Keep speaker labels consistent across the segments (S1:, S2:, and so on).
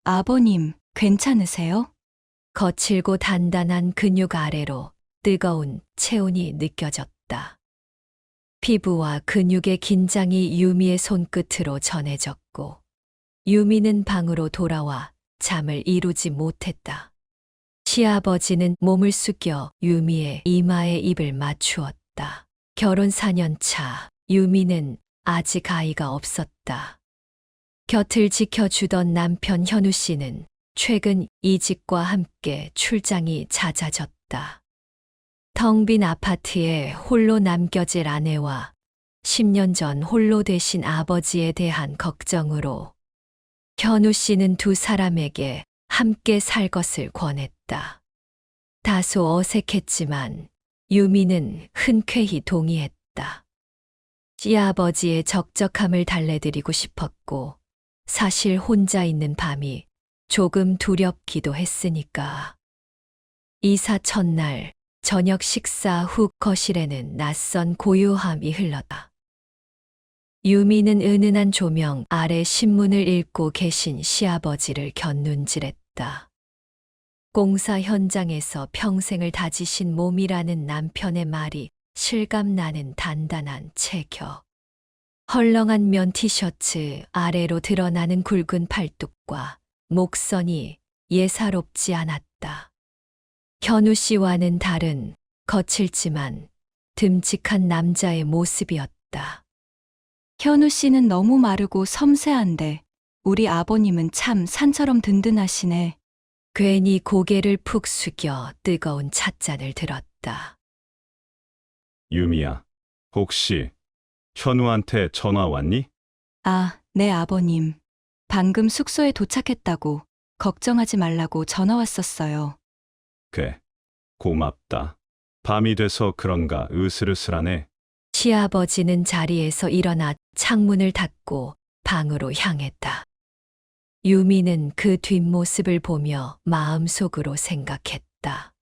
S1: 아버님, 괜찮으세요?
S2: 거칠고 단단한 근육 아래로 뜨거운 체온이 느껴졌다. 피부와 근육의 긴장이 유미의 손끝으로 전해졌고, 유미는 방으로 돌아와 잠을 이루지 못했다. 시아버지는 몸을 숙여 유미의 이마에 입을 맞추었다. 결혼 4년 차, 유미는 아직 아이가 없었다. 곁을 지켜주던 남편 현우 씨는 최근 이직과 함께 출장이 잦아졌다. 텅 빈 아파트에 홀로 남겨질 아내와 10년 전 홀로 되신 아버지에 대한 걱정으로 현우 씨는 두 사람에게 함께 살 것을 권했다. 다소 어색했지만 유미는 흔쾌히 동의했다. 시아버지의 적적함을 달래드리고 싶었고, 사실 혼자 있는 밤이 조금 두렵기도 했으니까. 이사 첫날 저녁 식사 후 거실에는 낯선 고요함이 흘렀다. 유미는 은은한 조명 아래 신문을 읽고 계신 시아버지를 곁눈질했다. 공사 현장에서 평생을 다지신 몸이라는 남편의 말이 실감나는 단단한 체격. 헐렁한 면 티셔츠 아래로 드러나는 굵은 팔뚝과 목선이 예사롭지 않았다. 현우 씨와는 다른 거칠지만 듬직한 남자의 모습이었다.
S1: 현우 씨는 너무 마르고 섬세한데 우리 아버님은 참 산처럼 든든하시네.
S2: 괜히 고개를 푹 숙여 뜨거운 찻잔을 들었다.
S3: 유미야, 혹시 현우한테 전화 왔니?
S1: 아, 네 아버님. 방금 숙소에 도착했다고 걱정하지 말라고 전화 왔었어요.
S3: 그래, 고맙다. 밤이 돼서 그런가 으슬으슬하네.
S2: 시아버지는 자리에서 일어나 창문을 닫고 방으로 향했다. 유미는 그 뒷모습을 보며 마음속으로 생각했다.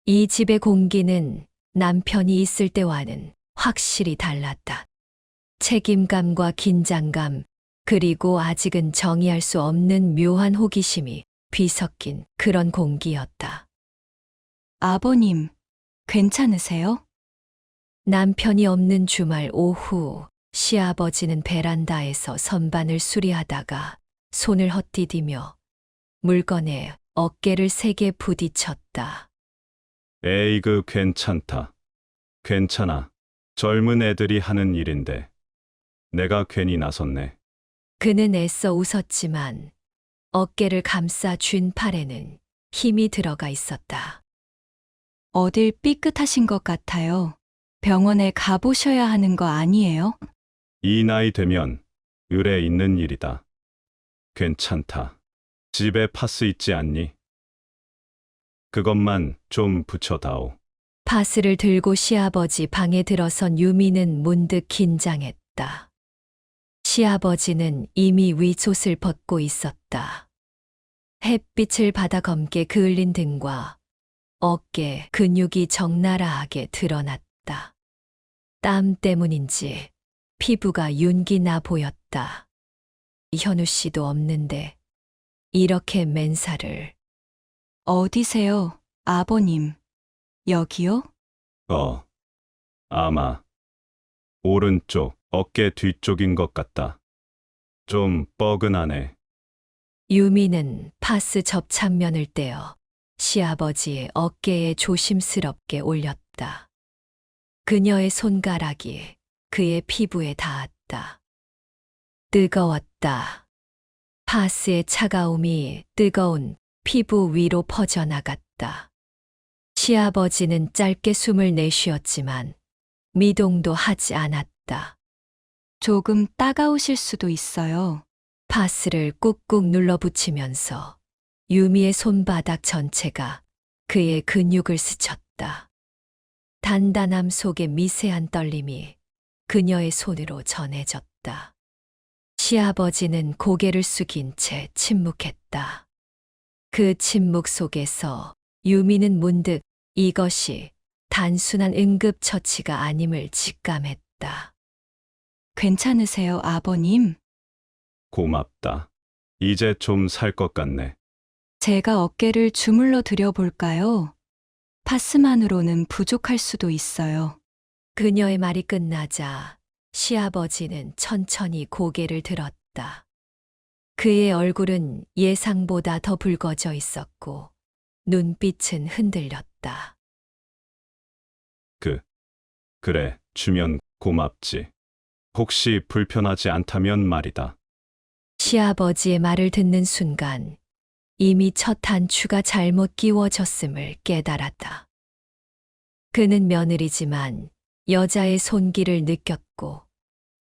S2: 이 집의 공기는 남편이 있을 때와는 확실히 달랐다. 책임감과 긴장감, 그리고 아직은 정의할 수 없는 묘한 호기심이 뒤섞인 그런 공기였다.
S1: 아버님, 괜찮으세요?
S2: 남편이 없는 주말 오후, 시아버지는 베란다에서 선반을 수리하다가 손을 헛디디며 물건에 어깨를 세게 부딪혔다.
S3: 에이그 괜찮다. 괜찮아. 젊은 애들이 하는 일인데. 내가 괜히 나섰네.
S2: 그는 애써 웃었지만 어깨를 감싸 쥔 팔에는 힘이 들어가 있었다.
S1: 어딜 삐끗하신 것 같아요. 병원에 가보셔야 하는 거 아니에요?
S3: 이 나이 되면 을에 있는 일이다. 괜찮다. 집에 파스 있지 않니? 그것만 좀 붙여다오.
S2: 파스를 들고 시아버지 방에 들어선 유미는 문득 긴장했다. 시아버지는 이미 윗옷을 벗고 있었다. 햇빛을 받아 검게 그을린 등과 어깨 근육이 적나라하게 드러났다. 땀 때문인지 피부가 윤기 나 보였다. 현우 씨도 없는데 이렇게 맨살을.
S1: 어디세요, 아버님? 여기요?
S3: 아마 오른쪽 어깨 뒤쪽인 것 같다. 좀 뻐근하네.
S2: 유미는 파스 접착면을 떼어 시아버지의 어깨에 조심스럽게 올렸다. 그녀의 손가락이 그의 피부에 닿았다. 뜨거웠다. 파스의 차가움이 뜨거운 피부 위로 퍼져나갔다. 시아버지는 짧게 숨을 내쉬었지만 미동도 하지 않았다.
S1: 조금 따가우실 수도 있어요.
S2: 파스를 꾹꾹 눌러붙이면서 유미의 손바닥 전체가 그의 근육을 스쳤다. 단단함 속에 미세한 떨림이 그녀의 손으로 전해졌다. 시아버지는 고개를 숙인 채 침묵했다. 그 침묵 속에서 유미는 문득 이것이 단순한 응급처치가 아님을 직감했다.
S1: 괜찮으세요, 아버님?
S3: 고맙다. 이제 좀 살 것 같네.
S1: 제가 어깨를 주물러 드려 볼까요? 파스만으로는 부족할 수도 있어요.
S2: 그녀의 말이 끝나자 시아버지는 천천히 고개를 들었다. 그의 얼굴은 예상보다 더 붉어져 있었고 눈빛은 흔들렸다.
S3: 그래, 주면 고맙지. 혹시 불편하지 않다면 말이다.
S2: 시아버지의 말을 듣는 순간 이미 첫 단추가 잘못 끼워졌음을 깨달았다. 그는 며느리지만 여자의 손길을 느꼈고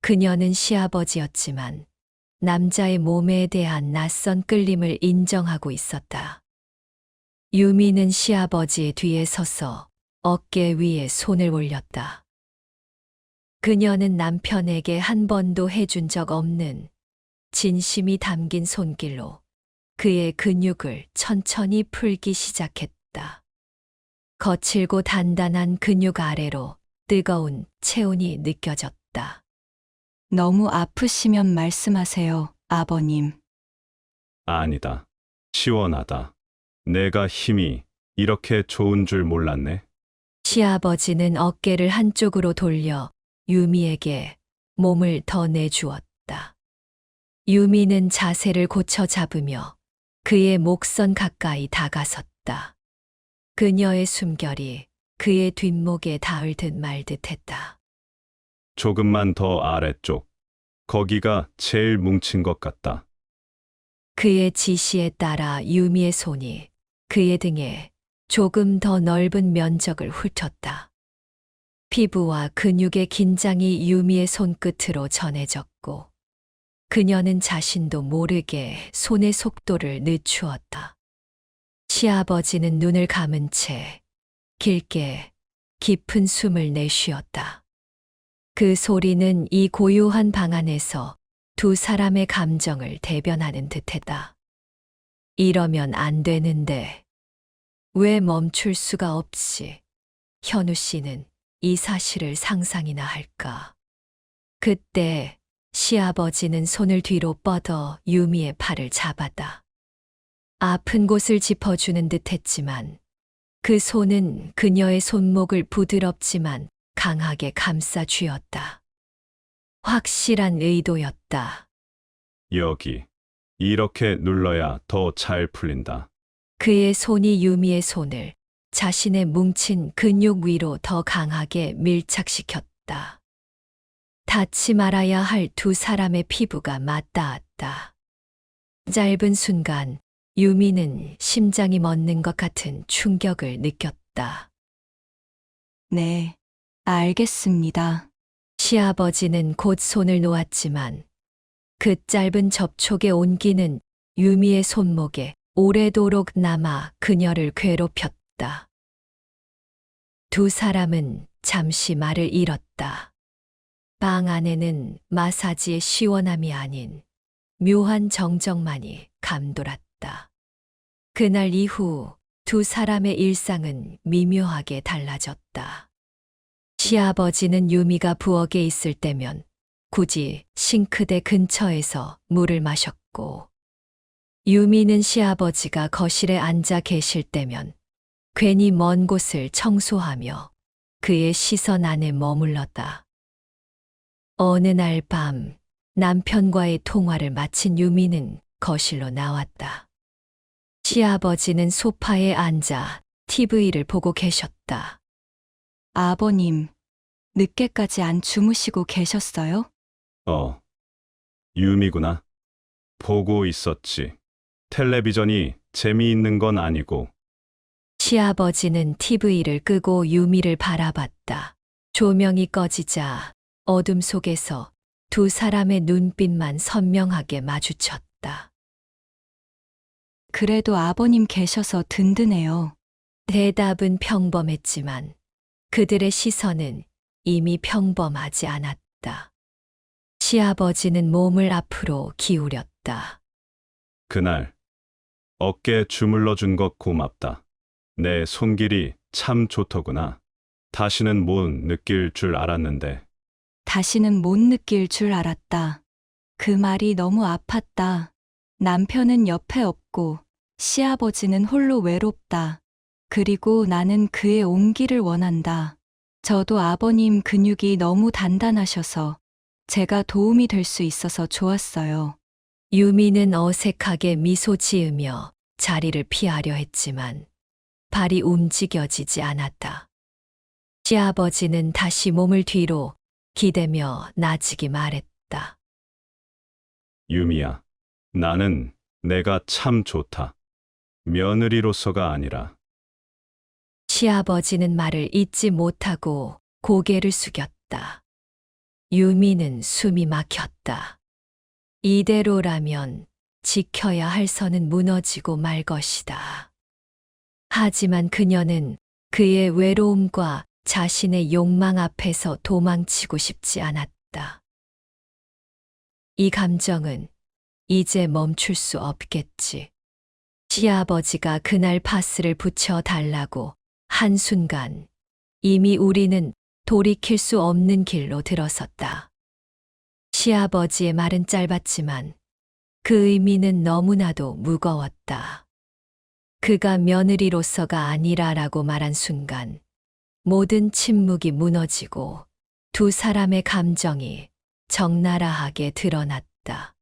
S2: 그녀는 시아버지였지만 남자의 몸에 대한 낯선 끌림을 인정하고 있었다. 유미는 시아버지의 뒤에 서서 어깨 위에 손을 올렸다. 그녀는 남편에게 한 번도 해준 적 없는 진심이 담긴 손길로 그의 근육을 천천히 풀기 시작했다. 거칠고 단단한 근육 아래로 뜨거운 체온이 느껴졌다.
S1: 너무 아프시면 말씀하세요, 아버님.
S3: 아니다. 시원하다. 내가 힘이 이렇게 좋은 줄 몰랐네.
S2: 시아버지는 어깨를 한쪽으로 돌려 유미에게 몸을 더 내주었다. 유미는 자세를 고쳐 잡으며 그의 목선 가까이 다가섰다. 그녀의 숨결이 그의 뒷목에 닿을 듯 말 듯했다.
S3: 조금만 더 아래쪽. 거기가 제일 뭉친 것 같다.
S2: 그의 지시에 따라 유미의 손이 그의 등에 조금 더 넓은 면적을 훑었다. 피부와 근육의 긴장이 유미의 손끝으로 전해졌고 그녀는 자신도 모르게 손의 속도를 늦추었다. 시아버지는 눈을 감은 채 길게 깊은 숨을 내쉬었다. 그 소리는 이 고요한 방 안에서 두 사람의 감정을 대변하는 듯했다. 이러면 안 되는데 왜 멈출 수가 없이 현우 씨는 이 사실을 상상이나 할까. 그때 시아버지는 손을 뒤로 뻗어 유미의 팔을 잡았다. 아픈 곳을 짚어주는 듯 했지만 그 손은 그녀의 손목을 부드럽지만 강하게 감싸 쥐었다. 확실한 의도였다.
S3: 여기. 이렇게 눌러야 더 잘 풀린다.
S2: 그의 손이 유미의 손을 자신의 뭉친 근육 위로 더 강하게 밀착시켰다. 닿지 말아야 할 두 사람의 피부가 맞닿았다. 짧은 순간 유미는 심장이 멎는 것 같은 충격을 느꼈다.
S1: 네, 알겠습니다.
S2: 시아버지는 곧 손을 놓았지만 그 짧은 접촉의 온기는 유미의 손목에 오래도록 남아 그녀를 괴롭혔다. 두 사람은 잠시 말을 잃었다. 방 안에는 마사지의 시원함이 아닌 묘한 정적만이 감돌았다. 그날 이후 두 사람의 일상은 미묘하게 달라졌다. 시아버지는 유미가 부엌에 있을 때면 굳이 싱크대 근처에서 물을 마셨고, 유미는 시아버지가 거실에 앉아 계실 때면 괜히 먼 곳을 청소하며 그의 시선 안에 머물렀다. 어느 날 밤 남편과의 통화를 마친 유미는 거실로 나왔다. 시아버지는 소파에 앉아 TV를 보고 계셨다.
S1: 아버님, 늦게까지 안 주무시고 계셨어요?
S3: 유미구나. 보고 있었지. 텔레비전이 재미있는 건 아니고.
S2: 시아버지는 TV를 끄고 유미를 바라봤다. 조명이 꺼지자 어둠 속에서 두 사람의 눈빛만 선명하게 마주쳤다.
S1: 그래도 아버님 계셔서 든든해요.
S2: 대답은 평범했지만 그들의 시선은 이미 평범하지 않았다. 시아버지는 몸을 앞으로 기울였다.
S3: 그날 어깨 주물러 준 것 고맙다. 내 손길이 참 좋더구나. 다시는 못 느낄 줄 알았는데.
S1: 다시는 못 느낄 줄 알았다. 그 말이 너무 아팠다. 남편은 옆에 없고 시아버지는 홀로 외롭다. 그리고 나는 그의 온기를 원한다. 저도 아버님 근육이 너무 단단하셔서 제가 도움이 될 수 있어서 좋았어요.
S2: 유미는 어색하게 미소 지으며 자리를 피하려 했지만 발이 움직여지지 않았다. 시아버지는 다시 몸을 뒤로 기대며 나직이 말했다.
S3: 유미야, 나는 내가 참 좋다. 며느리로서가 아니라.
S2: 시아버지는 말을 잇지 못하고 고개를 숙였다. 유미는 숨이 막혔다. 이대로라면 지켜야 할 선은 무너지고 말 것이다. 하지만 그녀는 그의 외로움과 자신의 욕망 앞에서 도망치고 싶지 않았다. 이 감정은 이제 멈출 수 없겠지. 시아버지가 그날 파스를 붙여 달라고 한순간 이미 우리는 돌이킬 수 없는 길로 들어섰다. 시아버지의 말은 짧았지만 그 의미는 너무나도 무거웠다. 그가 며느리로서가 아니라라고 말한 순간 모든 침묵이 무너지고 두 사람의 감정이 적나라하게 드러났다.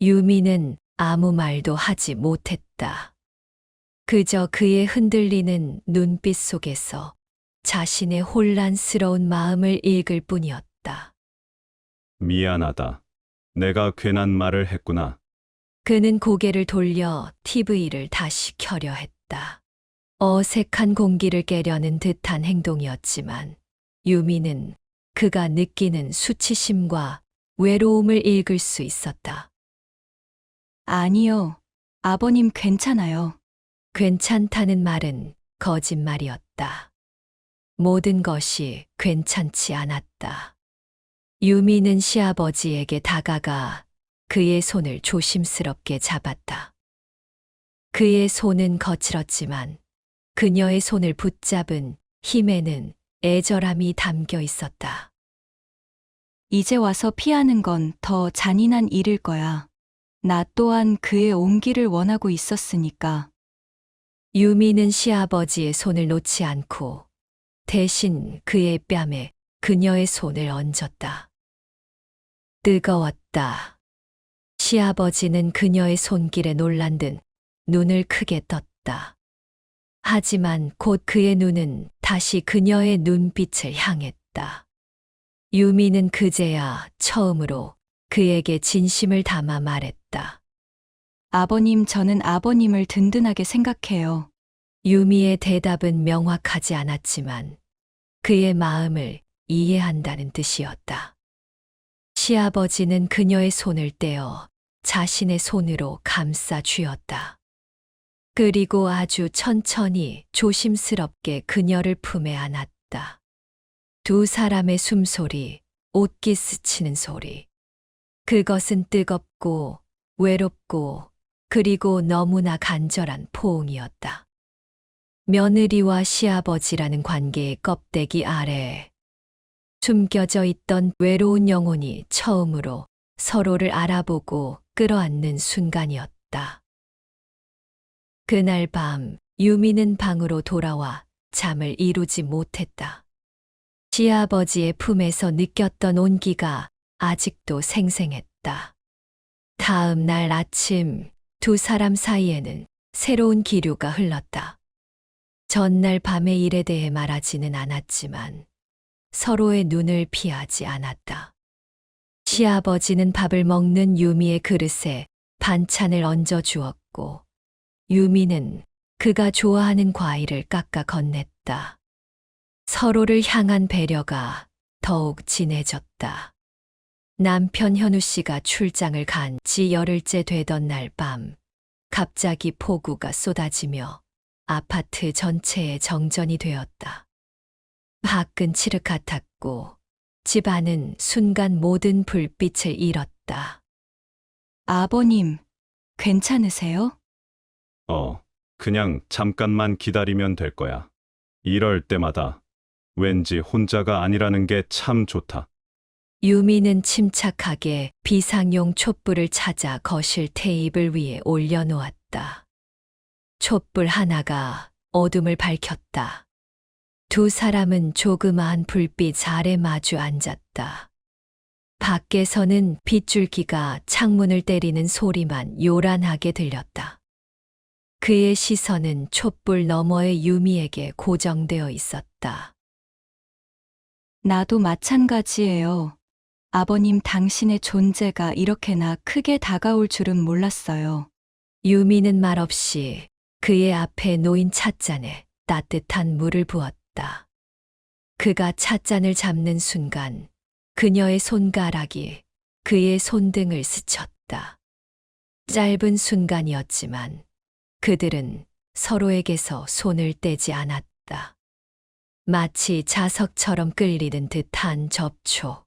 S2: 유미는 아무 말도 하지 못했다. 그저 그의 흔들리는 눈빛 속에서 자신의 혼란스러운 마음을 읽을 뿐이었다.
S3: 미안하다. 내가 괜한 말을 했구나.
S2: 그는 고개를 돌려 TV를 다시 켜려 했다. 어색한 공기를 깨려는 듯한 행동이었지만 유미는 그가 느끼는 수치심과 외로움을 읽을 수 있었다.
S1: 아니요. 아버님 괜찮아요.
S2: 괜찮다는 말은 거짓말이었다. 모든 것이 괜찮지 않았다. 유미는 시아버지에게 다가가 그의 손을 조심스럽게 잡았다. 그의 손은 거칠었지만 그녀의 손을 붙잡은 힘에는 애절함이 담겨 있었다.
S1: 이제 와서 피하는 건 더 잔인한 일일 거야. 나 또한 그의 온기를 원하고 있었으니까.
S2: 유미는 시아버지의 손을 놓지 않고 대신 그의 뺨에 그녀의 손을 얹었다. 뜨거웠다. 시아버지는 그녀의 손길에 놀란 듯 눈을 크게 떴다. 하지만 곧 그의 눈은 다시 그녀의 눈빛을 향했다. 유미는 그제야 처음으로 그에게 진심을 담아 말했다.
S1: 아버님, 저는 아버님을 든든하게 생각해요.
S2: 유미의 대답은 명확하지 않았지만 그의 마음을 이해한다는 뜻이었다. 시아버지는 그녀의 손을 떼어 자신의 손으로 감싸 쥐었다. 그리고 아주 천천히 조심스럽게 그녀를 품에 안았다. 두 사람의 숨소리, 옷깃 스치는 소리. 그것은 뜨겁고 외롭고 그리고 너무나 간절한 포옹이었다. 며느리와 시아버지라는 관계의 껍데기 아래에 숨겨져 있던 외로운 영혼이 처음으로 서로를 알아보고 끌어안는 순간이었다. 그날 밤 유미는 방으로 돌아와 잠을 이루지 못했다. 시아버지의 품에서 느꼈던 온기가 아직도 생생했다. 다음 날 아침 두 사람 사이에는 새로운 기류가 흘렀다. 전날 밤의 일에 대해 말하지는 않았지만 서로의 눈을 피하지 않았다. 시아버지는 밥을 먹는 유미의 그릇에 반찬을 얹어 주었고 유미는 그가 좋아하는 과일을 깎아 건넸다. 서로를 향한 배려가 더욱 진해졌다. 남편 현우 씨가 출장을 간 지 열흘째 되던 날 밤, 갑자기 폭우가 쏟아지며 아파트 전체에 정전이 되었다. 밖은 칠흑같았고 집 안은 순간 모든 불빛을 잃었다.
S1: 아버님, 괜찮으세요?
S3: 그냥 잠깐만 기다리면 될 거야. 이럴 때마다 왠지 혼자가 아니라는 게 참 좋다.
S2: 유미는 침착하게 비상용 촛불을 찾아 거실 테이블 위에 올려놓았다. 촛불 하나가 어둠을 밝혔다. 두 사람은 조그마한 불빛 아래 마주 앉았다. 밖에서는 빗줄기가 창문을 때리는 소리만 요란하게 들렸다. 그의 시선은 촛불 너머의 유미에게 고정되어 있었다.
S1: 나도 마찬가지예요. 아버님 당신의 존재가 이렇게나 크게 다가올 줄은 몰랐어요.
S2: 유미는 말없이 그의 앞에 놓인 찻잔에 따뜻한 물을 부었다. 그가 찻잔을 잡는 순간 그녀의 손가락이 그의 손등을 스쳤다. 짧은 순간이었지만 그들은 서로에게서 손을 떼지 않았다. 마치 자석처럼 끌리는 듯한 접촉.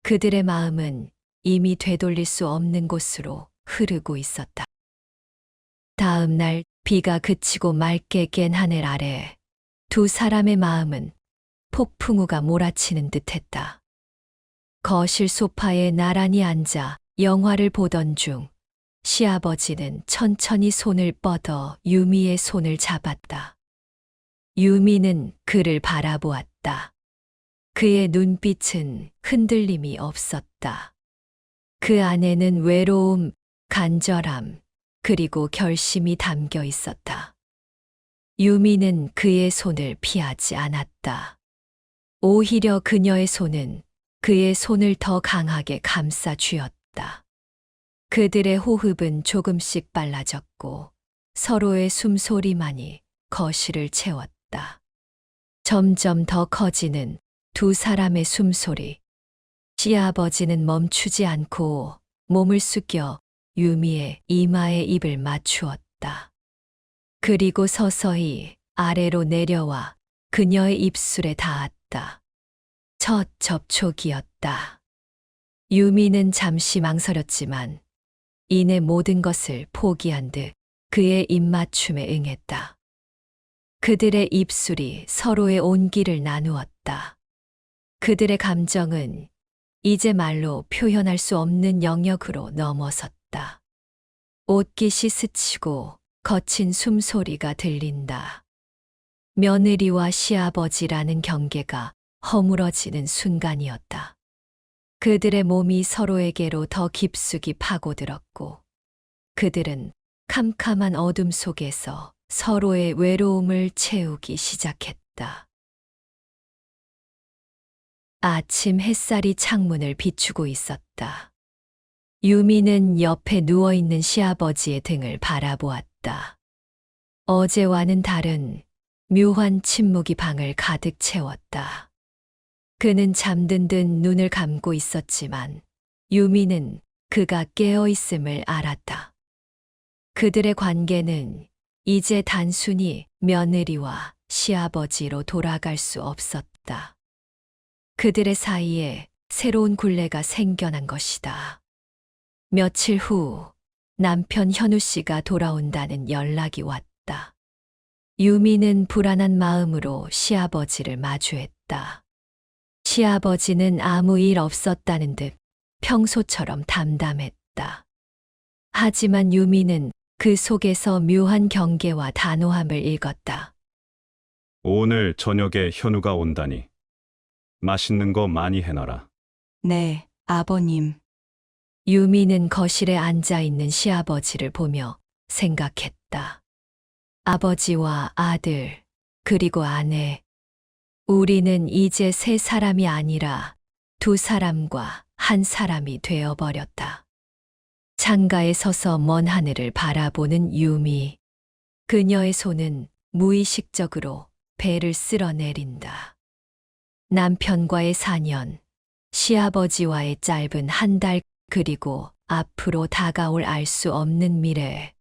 S2: 그들의 마음은 이미 되돌릴 수 없는 곳으로 흐르고 있었다. 다음 날 비가 그치고 맑게 깬 하늘 아래 두 사람의 마음은 폭풍우가 몰아치는 듯했다. 거실 소파에 나란히 앉아 영화를 보던 중 시아버지는 천천히 손을 뻗어 유미의 손을 잡았다. 유미는 그를 바라보았다. 그의 눈빛은 흔들림이 없었다. 그 안에는 외로움, 간절함, 그리고 결심이 담겨 있었다. 유미는 그의 손을 피하지 않았다. 오히려 그녀의 손은 그의 손을 더 강하게 감싸 쥐었다. 그들의 호흡은 조금씩 빨라졌고 서로의 숨소리만이 거실을 채웠다. 점점 더 커지는 두 사람의 숨소리. 시아버지는 멈추지 않고 몸을 숙여 유미의 이마에 입을 맞추었다. 그리고 서서히 아래로 내려와 그녀의 입술에 닿았다. 첫 접촉이었다. 유미는 잠시 망설였지만 이내 모든 것을 포기한 듯 그의 입맞춤에 응했다. 그들의 입술이 서로의 온기를 나누었다. 그들의 감정은 이제 말로 표현할 수 없는 영역으로 넘어섰다. 옷깃이 스치고 거친 숨소리가 들린다. 며느리와 시아버지라는 경계가 허물어지는 순간이었다. 그들의 몸이 서로에게로 더 깊숙이 파고들었고 그들은 캄캄한 어둠 속에서 서로의 외로움을 채우기 시작했다. 아침 햇살이 창문을 비추고 있었다. 유미는 옆에 누워있는 시아버지의 등을 바라보았다. 어제와는 다른 묘한 침묵이 방을 가득 채웠다. 그는 잠든 듯 눈을 감고 있었지만 유미는 그가 깨어 있음을 알았다. 그들의 관계는 이제 단순히 며느리와 시아버지로 돌아갈 수 없었다. 그들의 사이에 새로운 굴레가 생겨난 것이다. 며칠 후 남편 현우 씨가 돌아온다는 연락이 왔다. 유미는 불안한 마음으로 시아버지를 마주했다. 시아버지는 아무 일 없었다는 듯 평소처럼 담담했다. 하지만 유미는 그 속에서 묘한 경계와 단호함을 읽었다.
S3: 오늘 저녁에 현우가 온다니. 맛있는 거 많이 해놔라.
S1: 네, 아버님.
S2: 유미는 거실에 앉아 있는 시아버지를 보며 생각했다. 아버지와 아들, 그리고 아내. 우리는 이제 세 사람이 아니라 두 사람과 한 사람이 되어버렸다. 창가에 서서 먼 하늘을 바라보는 유미. 그녀의 손은 무의식적으로 배를 쓸어내린다. 남편과의 4년, 시아버지와의 짧은 한 달, 그리고 앞으로 다가올 알 수 없는 미래.